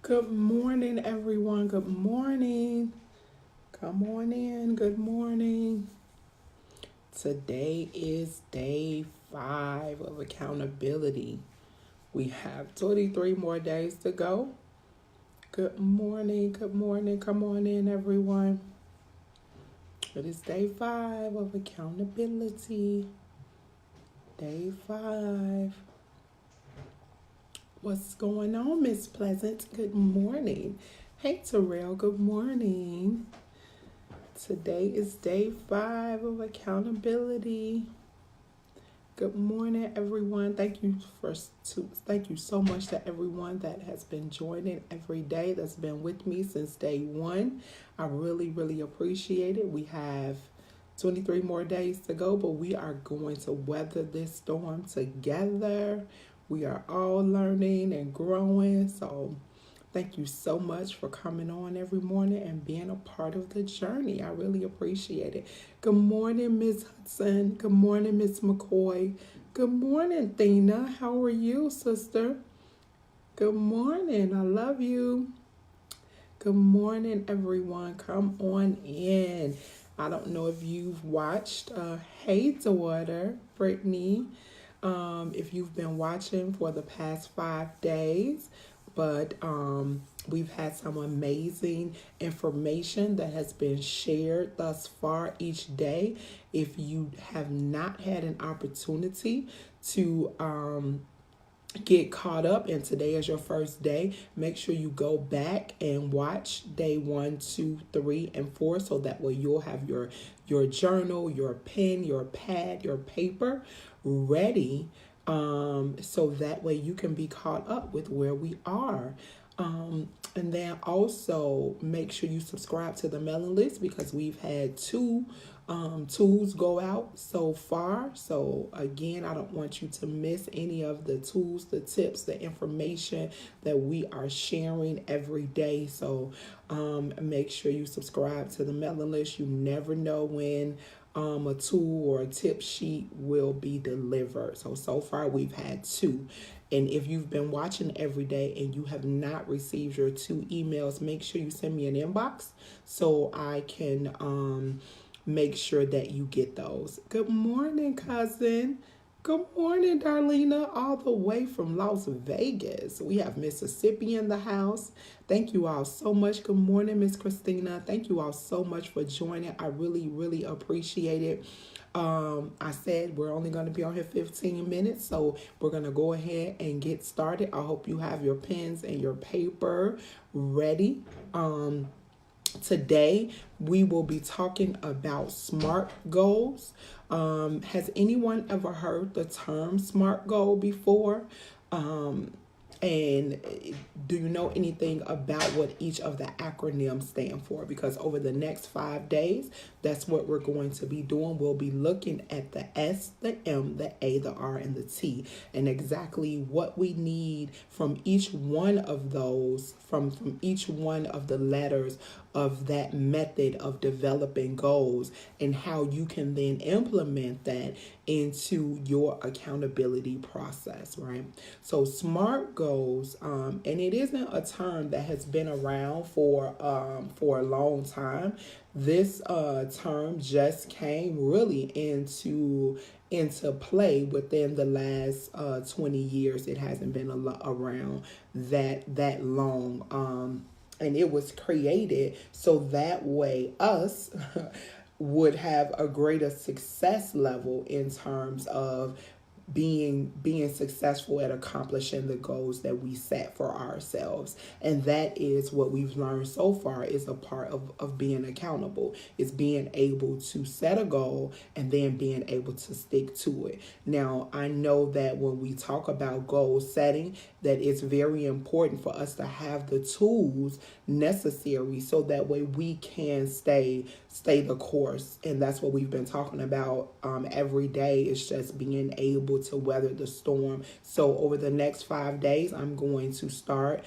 Good morning, everyone. Good morning. Come on in. Good morning. Today is day 5 of accountability. We have 23 more days to go. Good morning. Good morning. Come on in, everyone. It is day 5 of accountability. Day 5. What's going on, Miss Pleasant? Good morning. Hey, Terrell. Good morning. Today is day 5 of accountability. Good morning, everyone. Thank you so much to everyone that has been joining every day, that's been with me since day 1. I really, really appreciate it. We have 23 more days to go, but we are going to weather this storm together. We are all learning and growing. So thank you so much for coming on every morning and being a part of the journey. I really appreciate it. Good morning, Miss Hudson. Good morning, Miss McCoy. Good morning, Thina. How are you, sister? Good morning. I love you. Good morning, everyone. Come on in. I don't know if you've watched Hey Daughter, Brittany, if you've been watching for the past 5 days, but we've had some amazing information that has been shared thus far each day. If you have not had an opportunity to get caught up and today is your first day, make sure you go back and watch day 1, 2, 3, and 4, so that way you'll have your journal, your pen, your pad, your paper ready, so that way you can be caught up with where we are. And then also make sure you subscribe to the mailing list, because we've had 2 tools go out so far. So again, I don't want you to miss any of the tools, the tips, the information that we are sharing every day. So make sure you subscribe to the mailing list. You never know when a tool or a tip sheet will be delivered. So far we've had 2. And if you've been watching every day and you have not received your 2 emails, make sure you send me an inbox so I can make sure that you get those. Good morning, cousin. Good morning, Darlena, all the way from Las Vegas. We have Mississippi in the house. Thank you all so much. Good morning, Miss Christina. Thank you all so much for joining. I really, really appreciate it. I said we're only going to be on here 15 minutes, so we're going to go ahead and get started. I hope you have your pens and your paper ready. Today, we will be talking about SMART goals. Has anyone ever heard the term SMART goal before? And do you know anything about what each of the acronyms stand for? Because over the next 5 days, that's what we're going to be doing. We'll be looking at the S, the M, the A, the R, and the T, and exactly what we need from each one of those, from each one of the letters of that method of developing goals, and how you can then implement that into your accountability process, right? So SMART goals, and it isn't a term that has been around for a long time. This term just came really into play within the last 20 years. It hasn't been around that long. And it was created so that way us would have a greater success level in terms of being successful at accomplishing the goals that we set for ourselves. And that is what we've learned so far is a part of being accountable, is being able to set a goal and then being able to stick to it. Now, I know that when we talk about goal setting, that it's very important for us to have the tools necessary so that way we can stay the course. And that's what we've been talking about every day, is just being able to weather the storm. So over the next 5 days, I'm going to start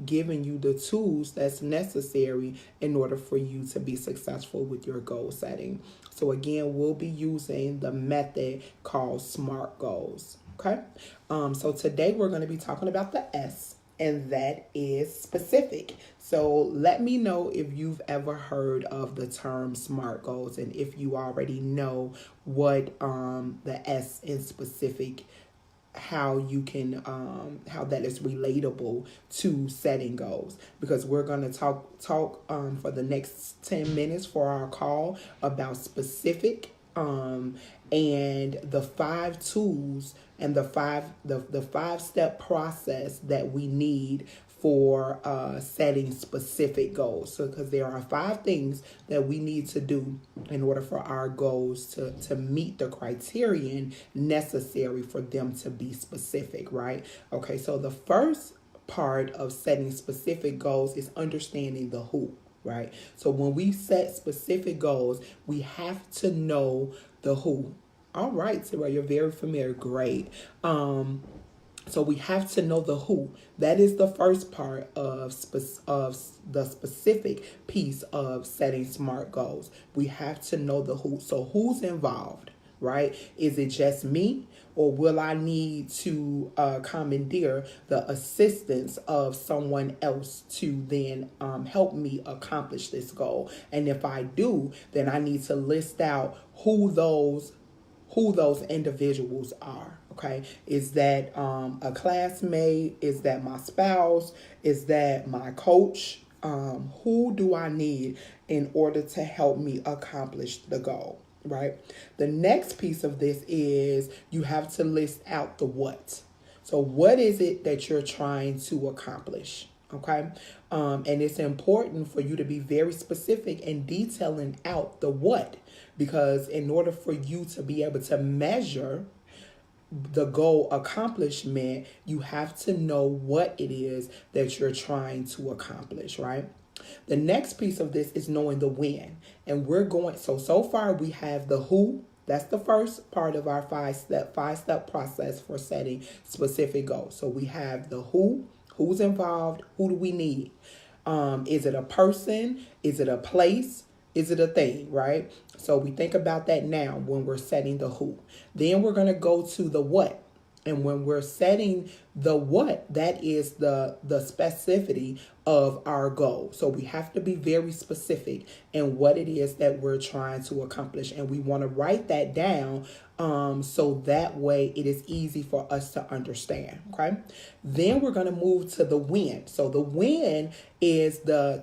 giving you the tools that's necessary in order for you to be successful with your goal setting. So again, we'll be using the method called SMART goals. Okay. So today we're going to be talking about the S. and that is specific. So let me know if you've ever heard of the term SMART goals, and if you already know what the S in specific, how you can how that is relatable to setting goals, because we're going to talk for the next 10 minutes for our call about specific, and the 5 tools and the 5-step process that we need for setting specific goals. So because there are 5 things that we need to do in order for our goals to meet the criterion necessary for them to be specific, right? Okay, so the first part of setting specific goals is understanding the who, right? So when we set specific goals, we have to know the who. All right, Sarah, you're very familiar. Great. So we have to know the who. That is the first part of the specific piece of setting SMART goals. We have to know the who. So who's involved, right? Is it just me, or will I need to commandeer the assistance of someone else to then help me accomplish this goal? And if I do, then I need to list out who those individuals are. Okay, is that a classmate? Is that my spouse? Is that my coach? Who do I need in order to help me accomplish the goal, right? The next piece of this is you have to list out the what. So what is it that you're trying to accomplish? Okay, and it's important for you to be very specific and detailing out the what, because in order for you to be able to measure the goal accomplishment, you have to know what it is that you're trying to accomplish, right? The next piece of this is knowing the when. And we're going, so far we have the who. That's the first part of our five-step process for setting specific goals. So we have the who, who's involved, who do we need? Is it a person? Is it a place? Is it a thing, right? So we think about that now when we're setting the who. Then we're going to go to the what. And when we're setting the what, that is the specificity of our goal. So we have to be very specific in what it is that we're trying to accomplish. And we want to write that down so that way it is easy for us to understand. Okay. Then we're going to move to the when. So the when is the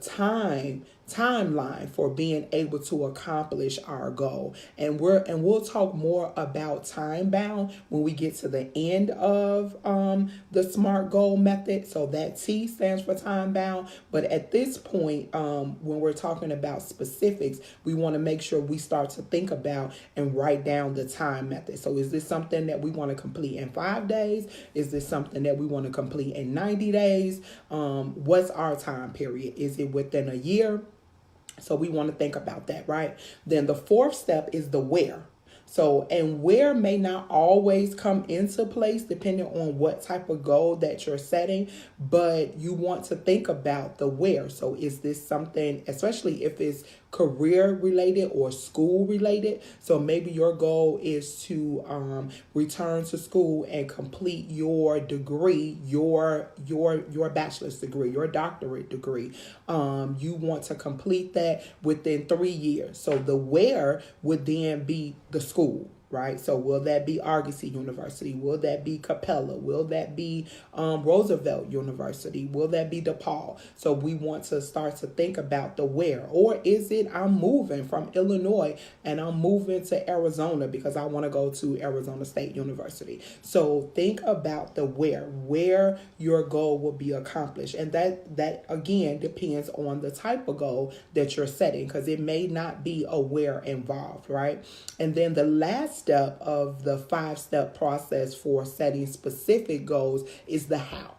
timeline for being able to accomplish our goal. And we'll talk more about time bound when we get to the end of the SMART goal method. So that T stands for time bound. But at this point, when we're talking about specifics, we want to make sure we start to think about and write down the time method. So is this something that we want to complete in 5 days? Is this something that we want to complete in 90 days? What's our time period? Is it within a year? So we want to think about that, right? Then the 4th step is the where. So, and where may not always come into place depending on what type of goal that you're setting, but you want to think about the where. So is this something, especially if it's career related or school related? So maybe your goal is to return to school and complete your degree, your bachelor's degree, your doctorate degree. You want to complete that within 3 years. So the where would then be the school, right? So will that be Argosy University? Will that be Capella? Will that be Roosevelt University? Will that be DePaul? So we want to start to think about the where. Or is it I'm moving from Illinois and I'm moving to Arizona because I want to go to Arizona State University? So think about the where your goal will be accomplished. And that again depends on the type of goal that you're setting, because it may not be a where involved, right? And then the last step of the 5-step process for setting specific goals is the how,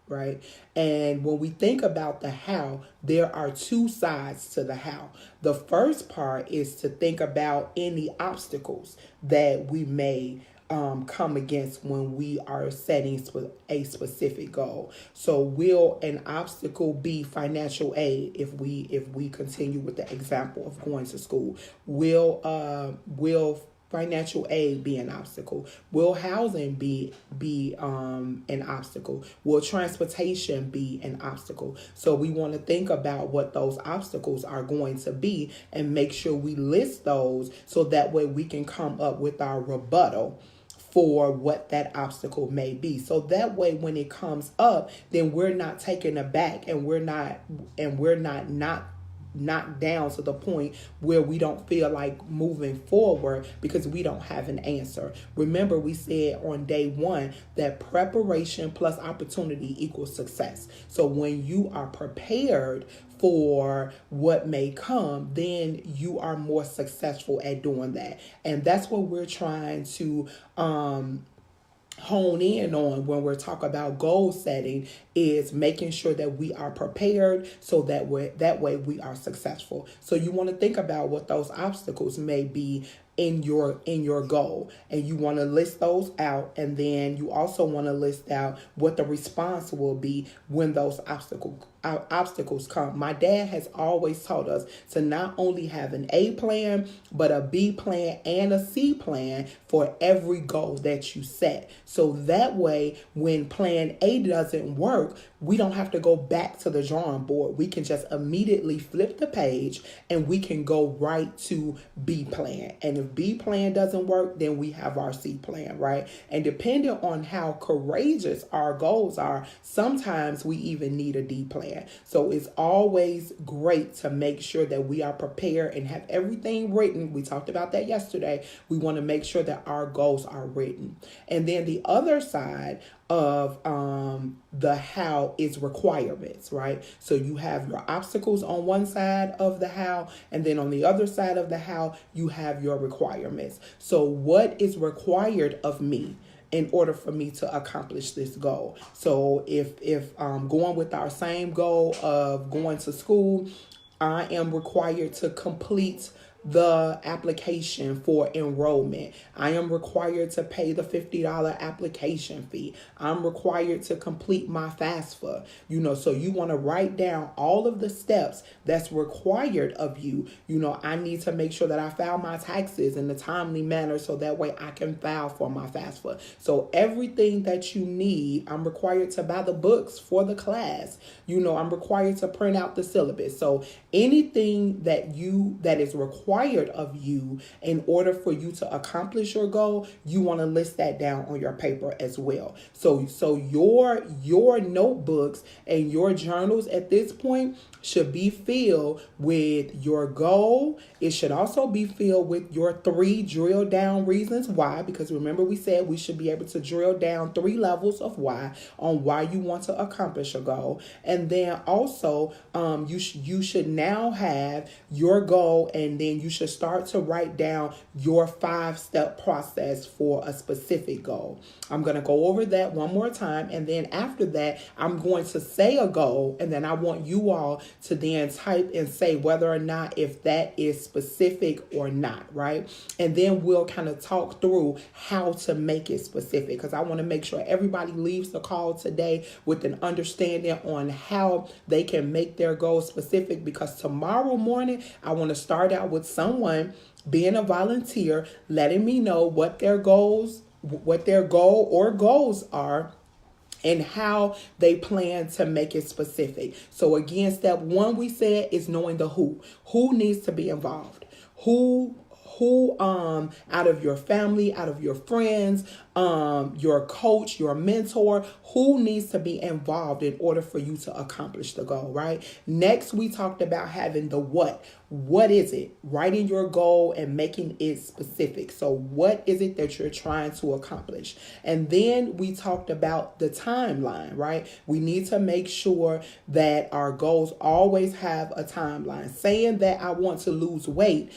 right? And when we think about the how, there are 2 sides to the how. The first part is to think about any obstacles that we may come against when we are setting a specific goal. So will an obstacle be financial aid if we continue with the example of going to school? Will financial aid be an obstacle? Will housing be an obstacle? Will transportation be an obstacle? So we want to think about what those obstacles are going to be and make sure we list those so that way we can come up with our rebuttal for what that obstacle may be. So that way when it comes up, then we're not taken aback and we're not knocked down to the point where we don't feel like moving forward because we don't have an answer. Remember, we said on day one that preparation plus opportunity equals success. So when you are prepared for what may come, then you are more successful at doing that. And that's what we're trying to hone in on when we're talking about goal setting, is making sure that we are prepared so that way we are successful. So you want to think about what those obstacles may be in your goal, and you want to list those out, and then you also want to list out what the response will be when those obstacles come. My dad has always taught us to not only have an A plan, but a B plan and a C plan for every goal that you set. So that way, when plan A doesn't work, we don't have to go back to the drawing board. We can just immediately flip the page and we can go right to B plan. And if B plan doesn't work, then we have our C plan, right? And depending on how courageous our goals are, sometimes we even need a D plan. So it's always great to make sure that we are prepared and have everything written. We talked about that yesterday. We want to make sure that our goals are written. And then the other side of the how is requirements, right? So you have your obstacles on one side of the how, and then on the other side of the how, you have your requirements. So what is required of me in order for me to accomplish this goal? So if going with our same goal of going to school, I am required to complete the application for enrollment. I am required to pay the $50 application fee. I'm required to complete my FAFSA. So you want to write down all of the steps that's required of you. I need to make sure that I file my taxes in a timely manner so that way I can file for my FAFSA. So everything that you need, I'm required to buy the books for the class. I'm required to print out the syllabus. So anything that is required of you in order for you to accomplish your goal, you want to list that down on your paper as well. So your notebooks and your journals at this point should be filled with your goal. It should also be filled with your 3 drill down reasons why, because remember we said we should be able to drill down 3 levels of why on why you want to accomplish a goal. And then also you should now have your goal, and then you should start to write down your 5-step process for a specific goal. I'm going to go over that one more time, and then after that I'm going to say a goal, and then I want you all to then type and say whether or not if that is specific or not, right? And then we'll kind of talk through how to make it specific, because I want to make sure everybody leaves the call today with an understanding on how they can make their goals specific, because tomorrow morning I want to start out with someone being a volunteer, letting me know what their goal or goals are, and how they plan to make it specific. So again, step 1 we said is knowing the who. Who needs to be involved? Who out of your family, out of your friends, your coach, your mentor, who needs to be involved in order for you to accomplish the goal, right? Next, we talked about having the what. What is it? Writing your goal and making it specific. So what is it that you're trying to accomplish? And then we talked about the timeline, right? We need to make sure that our goals always have a timeline. Saying that I want to lose weight,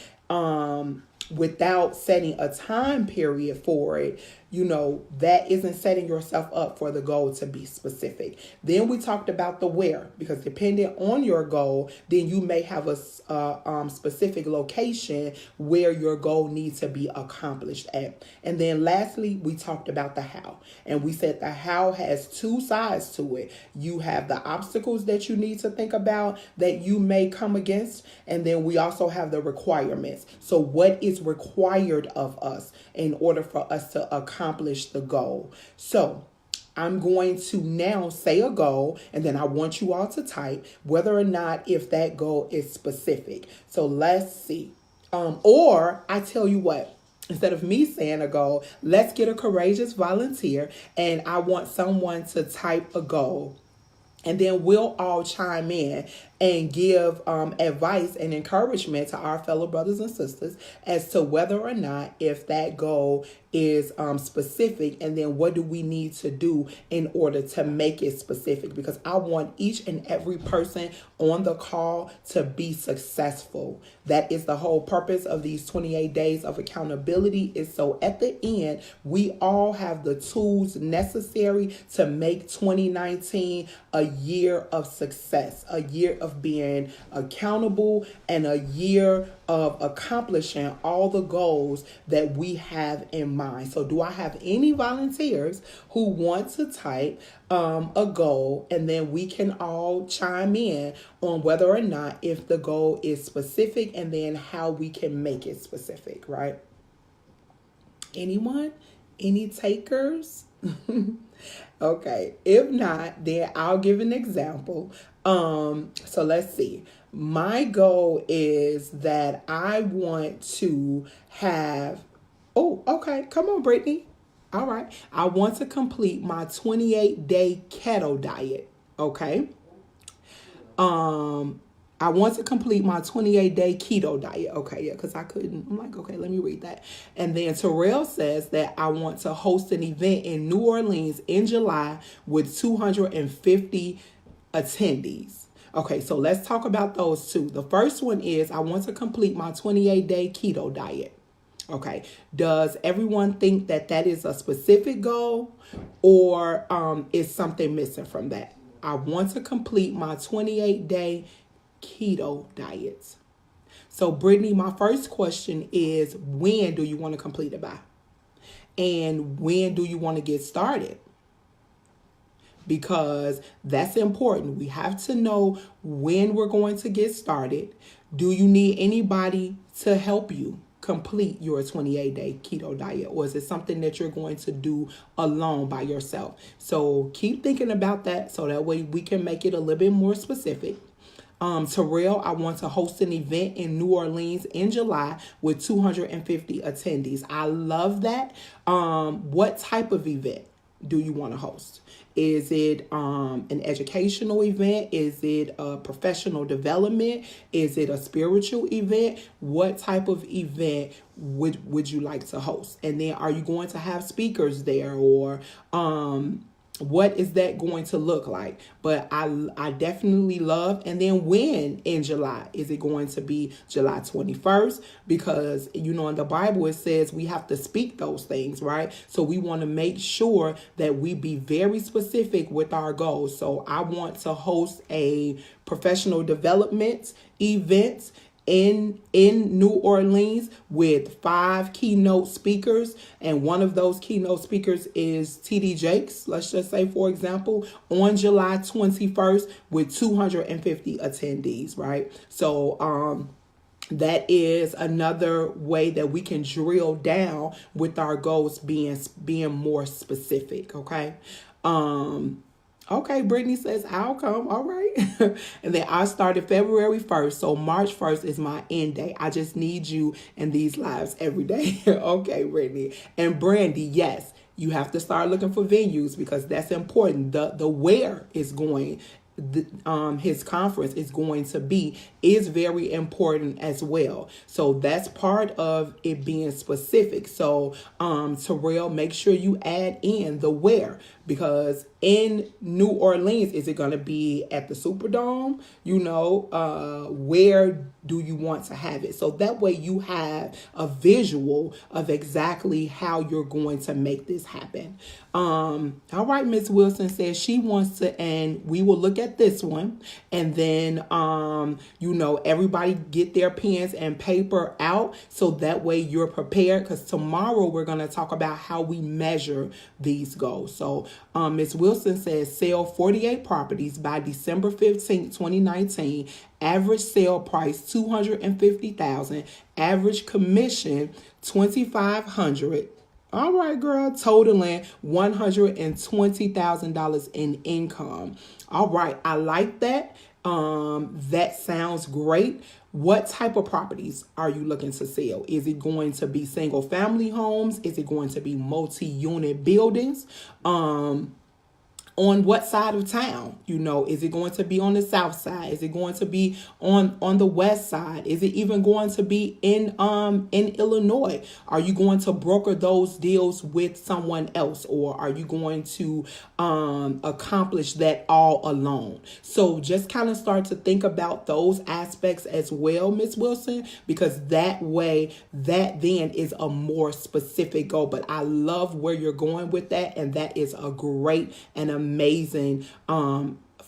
without setting a time period for it, that isn't setting yourself up for the goal to be specific. Then we talked about the where, because depending on your goal, then you may have a specific location where your goal needs to be accomplished at. And then lastly, we talked about the how. And we said the how has two sides to it. You have the obstacles that you need to think about that you may come against. And then we also have the requirements. So what is required of us in order for us to accomplish the goal? So I'm going to now say a goal, and then I want you all to type whether or not if that goal is specific. So let's see. Or I tell you what, instead of me saying a goal, let's get a courageous volunteer, and I want someone to type a goal. And then we'll all chime in and give advice and encouragement to our fellow brothers and sisters as to whether or not if that goal is specific, and then what do we need to do in order to make it specific, because I want each and every person on the call to be successful. That is the whole purpose of these 28 days of accountability, is so at the end we all have the tools necessary to make 2019 a year of success, a year of being accountable, and a year of accomplishing all the goals that we have in mind. So do I have any volunteers who want to type a goal, and then we can all chime in on whether or not if the goal is specific, and then how we can make it specific, right? Anyone? Any takers? Okay, if not, then I'll give an example. So let's see. My goal is that I want to have, okay, come on, Brittany. All right. I want to complete my 28-day keto diet. Okay. I want to complete my 28-day keto diet. Okay, yeah, because I couldn't. I'm like, okay, let me read that. And then Terrell says that I want to host an event in New Orleans in July with 250 attendees. Okay, so let's talk about those two. The first one is I want to complete my 28-day keto diet. Okay, does everyone think that that is a specific goal, or is something missing from that? I want to complete my 28-day keto diet. So Brittany, my first question is, when do you want to complete it by? And when do you want to get started? Because that's important. We have to know when we're going to get started. Do you need anybody to help you complete your 28-day keto diet, or is it something that you're going to do alone by yourself? So keep thinking about that, so that way we can make it a little bit more specific. Terrell, I want to host an event in New Orleans in July with 250 attendees. I love that. What type of event do you want to host? Is it an educational event? Is it a professional development? Is it a spiritual event? What type of event would you like to host? And then are you going to have speakers there, or what is that going to look like? But I definitely love. And then when in July? Is it going to be July 21st? Because, in the Bible, it says we have to speak those things, right? So we want to make sure that we be very specific with our goals. So I want to host a professional development event in New Orleans with 5 keynote speakers, and one of those keynote speakers is TD Jakes, let's just say, for example, on July 21st with 250 attendees, right? So that is another way that we can drill down with our goals being more specific, okay? Okay, Brittany says, I'll come. All right. And then I started February 1st. So March 1st is my end date. I just need you in these lives every day. Okay, Brittany. And Brandy, yes, you have to start looking for venues, because that's important. The where is going, his conference is going to be, is very important as well. So that's part of it being specific. So Terrell, make sure you add in the where, because in New Orleans, is it going to be at the Superdome? Where do you want to have it? So that way you have a visual of exactly how you're going to make this happen. All right, Miss Wilson says she wants to, and we will look at this one, and then everybody get their pens and paper out so that way you're prepared, because tomorrow we're going to talk about how we measure these goals. So Miss Wilson says sell 48 properties by December 15th, 2019. Average sale price $250,000. Average commission $2,500. All right, girl, totaling $120,000 in income. All right, I like that. That sounds great. What type of properties are you looking to sell? Is it going to be single family homes? Is it going to be multi-unit buildings? On what side of town? Is it going to be on the south side? Is it going to be on the west side? Is it even going to be in Illinois? Are you going to broker those deals with someone else, or are you going to accomplish that all alone? So just kind of start to think about those aspects as well, Miss Wilson, because that way, that then is a more specific goal. But I love where you're going with that, and that is a great and amazing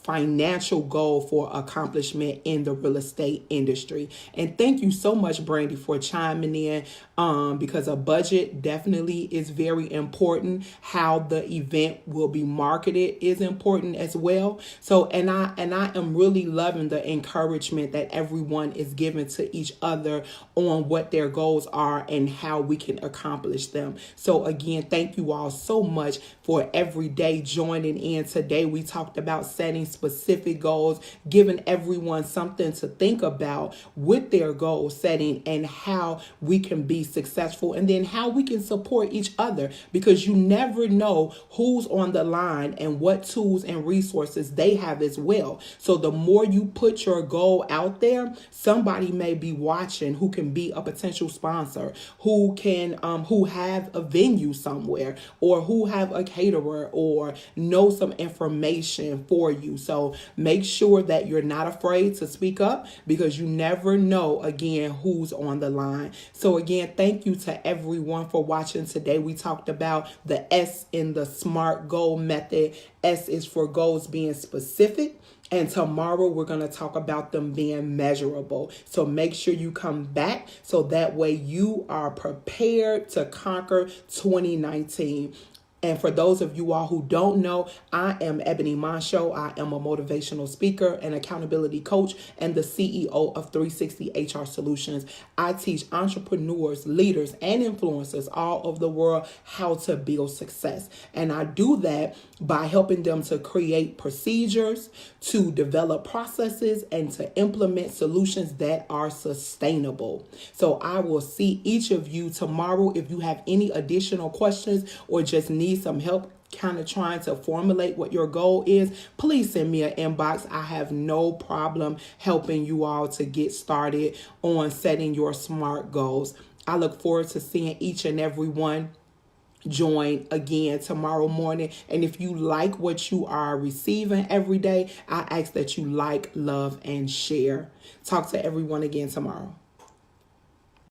financial goal for accomplishment in the real estate industry. And thank you so much, Brandy, for chiming in, because a budget definitely is very important. How the event will be marketed is important as well. So, and I am really loving the encouragement that everyone is giving to each other on what their goals are and how we can accomplish them. So again, thank you all so much for every day joining in. Today we talked about setting specific goals, giving everyone something to think about with their goal setting and how we can be successful, and then how we can support each other, because you never know who's on the line and what tools and resources they have as well. So the more you put your goal out there, somebody may be watching who can be a potential sponsor, who have a venue somewhere, or who have a caterer, or know some information for you. So make sure that you're not afraid to speak up, because you never know, again, who's on the line. So again, thank you to everyone for watching today. We talked about the S in the SMART goal method. S is for goals being specific. And tomorrow we're going to talk about them being measurable. So make sure you come back so that way you are prepared to conquer 2019. And for those of you all who don't know, I am Ebony Moncho. I am a motivational speaker and accountability coach and the CEO of 360 HR Solutions. I teach entrepreneurs, leaders, and influencers all over the world how to build success. And I do that by helping them to create procedures, to develop processes, and to implement solutions that are sustainable. So I will see each of you tomorrow. If you have any additional questions or just need some help kind of trying to formulate what your goal is, please send me an inbox. I have no problem helping you all to get started on setting your SMART goals. I look forward to seeing each and every one join again tomorrow morning. And if you like what you are receiving every day, I ask that you like, love, and share. Talk to everyone again tomorrow.